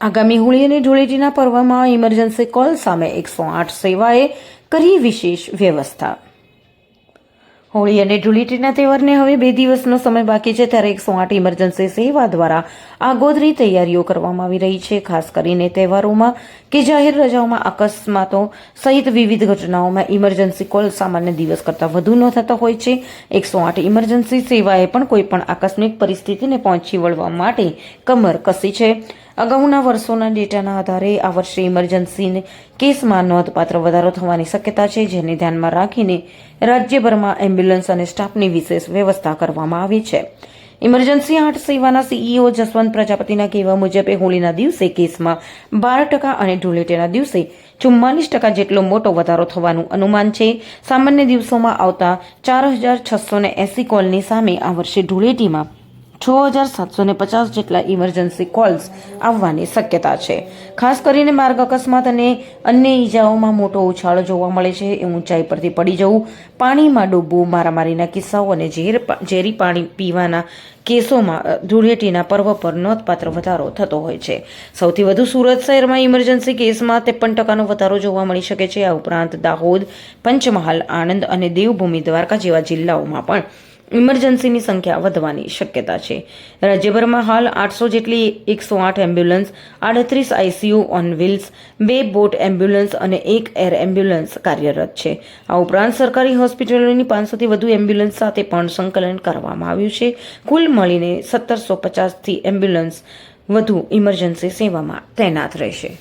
આગામી હોળી અને ધૂળેટીના પર્વમાં ઇમરજન્સી કોલ સામે 108 સેવાએ કરી વિશેષ વ્યવસ્થા। હોળી અને ધૂળેટીના તહેવારને હવે 2 દિવસનો સમય બાકી છે, ત્યારે 108 ઇમરજન્સી સેવા દ્વારા આગોતરી તૈયારીઓ કરવામાં આવી રહી છે। ખાસ કરીને તહેવારોમાં કે જાહેર રજાઓમાં અકસ્માતો સહિત વિવિધ ઘટનાઓમાં ઇમરજન્સી કોલ સામાન્ય દિવસ કરતાં વધુ ન થતા હોય છે। 108 ઇમરજન્સી સેવાએ પણ કોઈપણ આકસ્મિક પરિસ્થિતિને પહોંચી વળવા માટે કમર કસી છે। અગાઉના વર્ષોના ડેટાના આધારે આ વર્ષે ઇમરજન્સી કેસમાં નોંધપાત્ર વધારો થવાની શક્યતા છે, જેને ધ્યાનમાં રાખીને રાજ્યભરમાં એમ્બ્યુલન્સ અને સ્ટાફની વિશેષ વ્યવસ્થા કરવામાં આવી છે। ઇમરજન્સી 8 સેવાના સીઈઓ જસવંત પ્રજાપતિના કહેવા મુજબ હોળીના દિવસે કેસમાં 12% અને ધૂળેટીના દિવસે 44% જેટલો મોટો વધારો થવાનું અનુમાન છે। સામાન્ય દિવસોમાં આવતા 4680 કોલની સામે આ વર્ષે ધૂળેટીમાં 6750 જેટલા ઇમરજન્સી કોલ્સ આવવાની શક્યતા છે। ખાસ કરીને માર્ગ અકસ્માત અને અન્ય ઈજાઓમાં મોટો ઉછાળો જોવા મળે છે। ઊંચાઈ પરથી પડી જવું, પાણીમાં ડૂબવું, મારામારીના કિસ્સાઓ અને ઝેરી પાણી પીવાના કેસોમાં ધૂળેટીના પર્વ પર નોંધપાત્ર વધારો થતો હોય છે। સૌથી વધુ સુરત શહેરમાં ઇમરજન્સી કેસમાં 53% વધારો જોવા મળી શકે છે। આ ઉપરાંત દાહોદ, પંચમહાલ, આણંદ અને દેવભૂમિ દ્વારકા જેવા જિલ્લાઓમાં પણ ઇમરજન્સીની સંખ્યા વધવાની શક્યતા છે। રાજ્યભરમાં હાલ 800 જેટલી 108 ambulance, 38 ICU on wheels, 2 boat ambulance અને 1 એર એમ્બ્યુલન્સ કાર્યરત છે। આ ઉપરાંત સરકારી હોસ્પિટલોની 500થી વધુ એમ્બ્યુલન્સ સાથે પણ સંકલન કરવામાં આવ્યું છે। કુલ મળીને 1750થી એમ્બ્યુલન્સ વધુ ઇમરજન્સી સેવામાં તૈનાત રહેશે।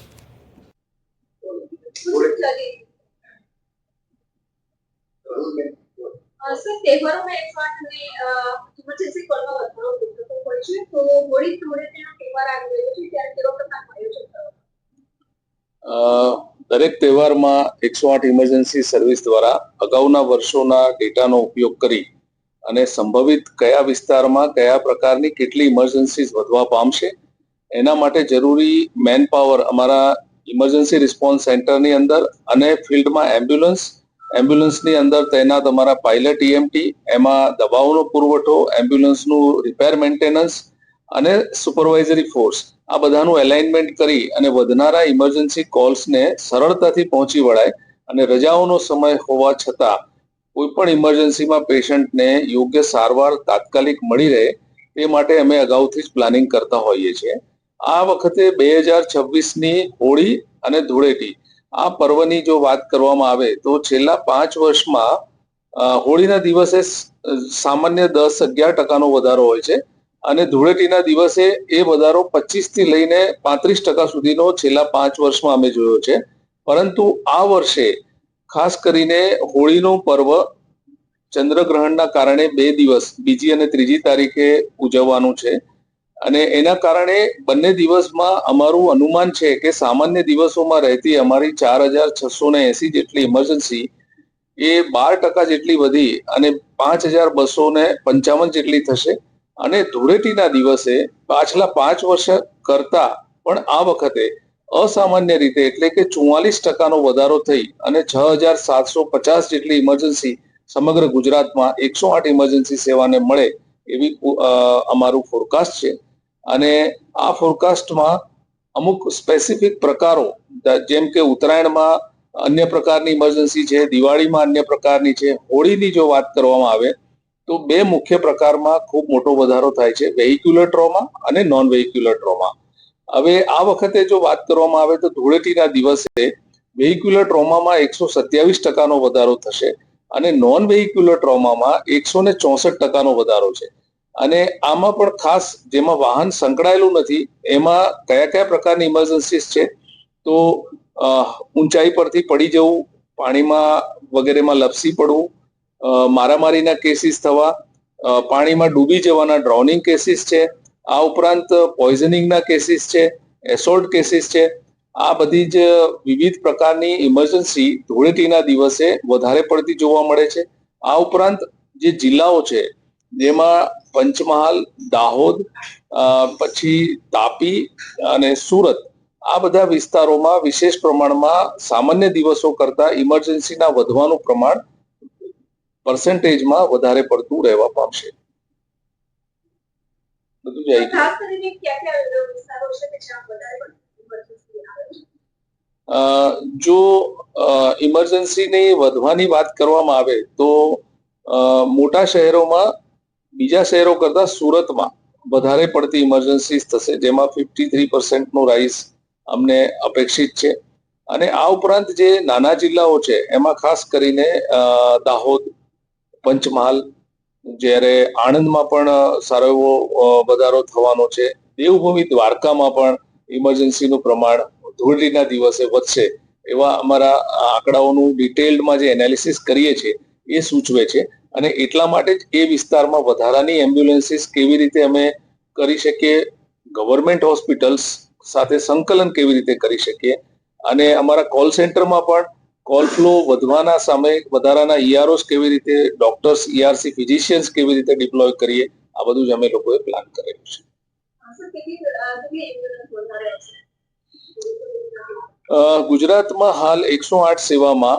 सर तहेवारों में 108 में इमरजेंसी कॉलમાં વધારો થતો હોય છે, તો હોળી ધૂળેટીનો તહેવાર આવી રહ્યો છે ત્યારે કેવો પ્રકારનું આયોજન કરવામાં? દરેક તહેવારમાં 108 ઇમરજન્સી સર્વિસ દ્વારા અગાઉના વર્ષોના ડેટાનો ઉપયોગ કરી અને સંભવિત કયા વિસ્તારમાં કયા પ્રકારની કેટલી ઇમરજન્સીઝ વધવા પામશે એના માટે જરૂરી મેન પાવર અમારા ઇમરજન્સી રિસ્પોન્સ સેન્ટરની અંદર અને ફિલ્ડમાં એમ્બ્યુલન્સની અંદર તૈનાત અમારા પાયલટ ઈએમટી, એમાં દવાઓનો પુરવઠો, એમ્બ્યુલન્સનું રિપેર મેન્ટેનન્સ અને સુપરવાઇઝરી ફોર્સ, આ બધાનું એલાઇનમેન્ટ કરી અને વધનારા ઇમરજન્સી કોલ્સને સરળતાથી પહોંચી વળાય અને રજાઓનો સમય હોવા છતાં કોઈ પણ ઇમરજન્સીમાં પેશન્ટને યોગ્ય સારવાર તાત્કાલિક મળી રહે તે માટે અમે અગાઉથી જ પ્લાનિંગ કરતા હોઈએ છીએ। આ વખતે 2026ની હોળી અને ધૂળેટી આ પર્વની જો વાત કરવામાં આવે તો છેલ્લા 5 વર્ષમાં હોળીના દિવસે સામાન્ય 10-11% વધારો હોય છે અને ધૂળેટીના દિવસે એ વધારો 25 થી લઈને 35% સુધીનો છેલ્લા 5 વર્ષમાં અમે જોયો છે। પરંતુ આ વર્ષે ખાસ કરીને હોળીનું પર્વ ચંદ્રગ્રહણના કારણે 2 દિવસ, બીજી અને ત્રીજી તારીખે ઉજવવાનું છે અને એના કારણે બંને દિવસમાં અમારું અનુમાન છે કે સામાન્ય દિવસોમાં રહેતી અમારી 4680 જેટલી ઇમરજન્સી એ 12% જેટલી વધી અને 5255 જેટલી થશે અને ધૂળેટીના દિવસે પાછલા 5 વર્ષ કરતા પણ આ વખતે અસામાન્ય રીતે એટલે કે 44%નો વધારો થઈ અને 6750 જેટલી ઇમરજન્સી સમગ્ર ગુજરાતમાં 108 ઇમરજન્સી સેવાને મળે એવી અમારું ફોરકાસ્ટ છે અને આ ફોરકાસ્ટમાં અમુક સ્પેસિફિક પ્રકારો જેમ કે ઉત્તરાયણમાં અન્ય પ્રકારની ઇમરજન્સી છે, દિવાળીમાં અન્ય પ્રકારની છે, હોળીની જો વાત કરવામાં આવે તો 2 મુખ્ય પ્રકારમાં ખૂબ મોટો વધારો થાય છે, વેહિક્યુલર ટ્રોમા અને નોન વેહિક્યુલર ટ્રોમા। હવે આ વખતે જો વાત કરવામાં આવે તો ધૂળેટીના દિવસે વેહિક્યુલર ટ્રોમામાં 127%નો વધારો થશે અને નોન વેહિક્યુલર ટ્રોમામાં 164%નો વધારો છે અને આમાં પણ ખાસ જેમાં વાહન સંકળાયેલું નથી એમાં કયા કયા પ્રકારની ઇમરજન્સીસ છે તો ઊંચાઈ પરથી પડી જવું, પાણીમાં વગેરેમાં લપસી પડવું, મારામારીના કેસીસ થવા, પાણીમાં ડૂબી જવાના ડ્રાઉનિંગ કેસીસ છે, આ ઉપરાંત પોઈઝનિંગના કેસીસ છે, એસોલ્ટ કેસીસ છે। આ બધી જ વિવિધ પ્રકારની ઇમરજન્સી ધૂળેટીના દિવસે વધારે પડતી જોવા મળે છે। આ ઉપરાંત જે જિલ્લાઓ છે જેમાં પંચમહાલ, દાહોદ, પછી તાપી અને સુરત, આ બધા વિસ્તારોમાં વિશેષ પ્રમાણમાં સામાન્ય દિવસો કરતા ઇમરજન્સીના વધવાનું પ્રમાણ પર્સન્ટેજમાં વધારે પડતું રહેવા પામશે। ખાસ કરીને કયા કયા વિસ્તારો છે કે જ્યાં વધારે જો ઇમરજન્સીની વધવાની વાત કરવામાં આવે તો મોટા શહેરોમાં બીજા શહેરો કરતા સુરતમાં વધારે પડતી ઇમરજન્સીસ થશે, જેમાં 53% રાઇઝ અમને અપેક્ષિત છે. અને આ ઉપરાંત જે નાના જિલ્લાઓ છે એમાં ખાસ કરીને દાહોદ, પંચમહાલ, જ્યારે આણંદમાં પણ સારો એવો વધારો થવાનો છે. દેવભૂમિ દ્વારકામાં પણ ઇમરજન્સીનું પ્રમાણ ધૂળેટીના દિવસે વધશે એવા અમારા આંકડાઓનું ડિટેલ્ડમાં જે એનાલિસિસ કરીએ છીએ એ સૂચવે છે. અને એટલા માટે જ એ વિસ્તારમાં વધારાની એમ્બ્યુલન્સીસ કેવી રીતે અમે કરી શકીએ, ગવર્મેન્ટ હોસ્પિટલ્સ સાથે સંકલન કેવી રીતે કરી શકીએ, અને અમારા કોલ સેન્ટરમાં પણ કોલ ફ્લો વધવાના સામે વધારાના ઈઆરઓસ કેવી રીતે, ડોક્ટર્સ, ઈઆરસી ફિઝિશિયન્સ કેવી રીતે ડિપ્લોય કરીએ, આ બધું જ અમે લોકોએ પ્લાન કરેલું છે. ગુજરાતમાં હાલ 108 સેવામાં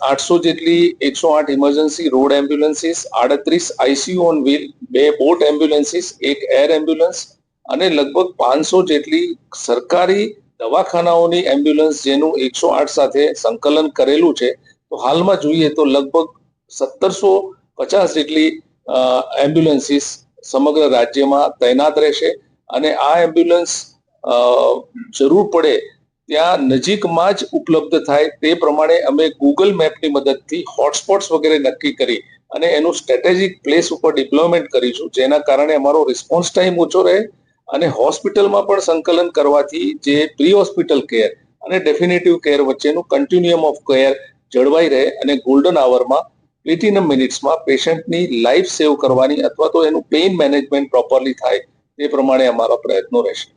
800 જેટલી 108 emergency road ambulances, 38 ICU on wheel, 2 boat ambulances, 1 air ambulance અને લગભગ 500 જેટલી સરકારી દવાખાનાઓની એમ્બ્યુલન્સ જેનું 108 સાથે સંકલન કરેલું છે. તો હાલમાં જોઈએ તો લગભગ 1750 જેટલી એમ્બ્યુલન્સીસ સમગ્ર રાજ્યમાં તૈનાત રહેશે. અને આ એમ્બ્યુલન્સ જરૂર પડે ત્યાં નજીકમાં જ ઉપલબ્ધ થાય તે પ્રમાણે અમે ગૂગલ મેપની મદદથી હોટસ્પોટ્સ વગેરે નક્કી કરી અને એનું સ્ટ્રેટેજિક પ્લેસ ઉપર ડિપ્લોયમેન્ટ કરીશું, જેના કારણે અમારો રિસ્પોન્સ ટાઈમ ઓછો રહે અને હોસ્પિટલમાં પણ સંકલન કરવાથી જે પ્રી હોસ્પિટલ કેર અને ડેફિનેટિવ કેર વચ્ચેનું કન્ટિન્યુઅમ ઓફ કેર જળવાઈ રહે અને ગોલ્ડન આવરમાં પ્લેટિનમ મિનિટ્સમાં પેશન્ટની લાઈફ સેવ કરવાની અથવા તો એનું પેઇન મેનેજમેન્ટ પ્રોપરલી થાય તે પ્રમાણે અમારા પ્રયત્નો રહેશે.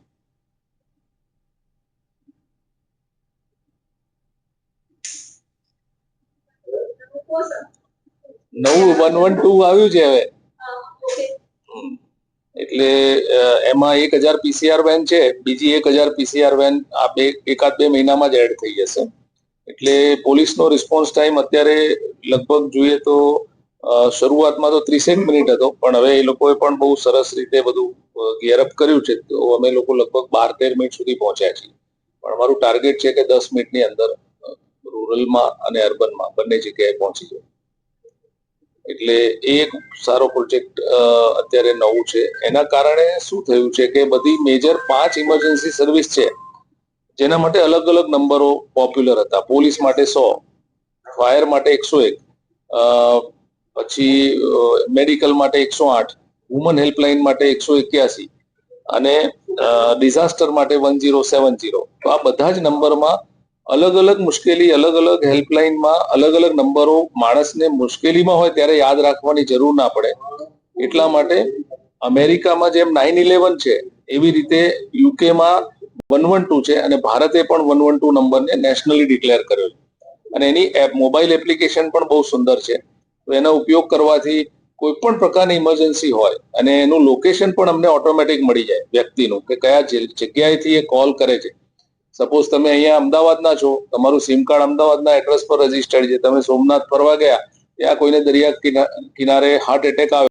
નવું 112 આવ્યું છે હવે, એટલે એમાં 1000 પીસીઆર વેન છે, બીજી 1000 પીસીઆર વેન આ એકાદ બે મહિનામાં જ એડ થઈ જશે. એટલે પોલીસનો રિસ્પોન્સ ટાઈમ અત્યારે લગભગ જોઈએ તો શરૂઆતમાં તો 30 મિનિટ હતો, પણ હવે એ લોકોએ પણ બહુ સરસ રીતે બધું ગિયરઅપ કર્યું છે. તો અમે લોકો લગભગ 12-13 મિનિટ સુધી પહોંચ્યા છીએ, પણ અમારું ટાર્ગેટ છે કે 10 મિનિટની અંદર રૂરલમાં અને અર્બનમાં બંને જગ્યાએ પહોંચી જાય. એટલે એ એક સારો પ્રોજેક્ટ અત્યારે નવું છે. એના કારણે શું થયું છે કે બધી મેજર 5 ઇમરજન્સી સર્વિસ છે જેના માટે અલગ અલગ નંબરો પોપ્યુલર હતા. પોલીસ માટે 100, ફાયર માટે 101, પછી મેડિકલ માટે 108, વુમન હેલ્પલાઇન માટે 181 અને ડિઝાસ્ટર માટે 1070. તો આ બધા જ નંબરમાં અલગ અલગ મુશ્કેલી, અલગ અલગ હેલ્પલાઇનમાં અલગ અલગ નંબરો માણસને મુશ્કેલીમાં હોય ત્યારે યાદ રાખવાની જરૂર ના પડે. એટલા માટે અમેરિકામાં જેમ 911 છે એવી રીતે યુકેમાં 112 છે અને ભારતે પણ 112 નંબરને નેશનલી ડિક્લેર કર્યો છે. અને એની મોબાઈલ એપ્લિકેશન પણ બહુ સુંદર છે. તો એનો ઉપયોગ કરવાથી કોઈ પણ પ્રકારની ઇમરજન્સી હોય અને એનું લોકેશન પણ અમને ઓટોમેટિક મળી જાય વ્યક્તિનું, કે કયા જગ્યાએથી એ કોલ કરે છે. સપોઝ તમે અહીંયા અમદાવાદના છો, તમારું સિમ કાર્ડ અમદાવાદના એડ્રેસ પર રજીસ્ટર્ડ છે, તમે સોમનાથ ફરવા ગયા, ત્યાં કોઈને દરિયા કિનારે હાર્ટ એટેક આવે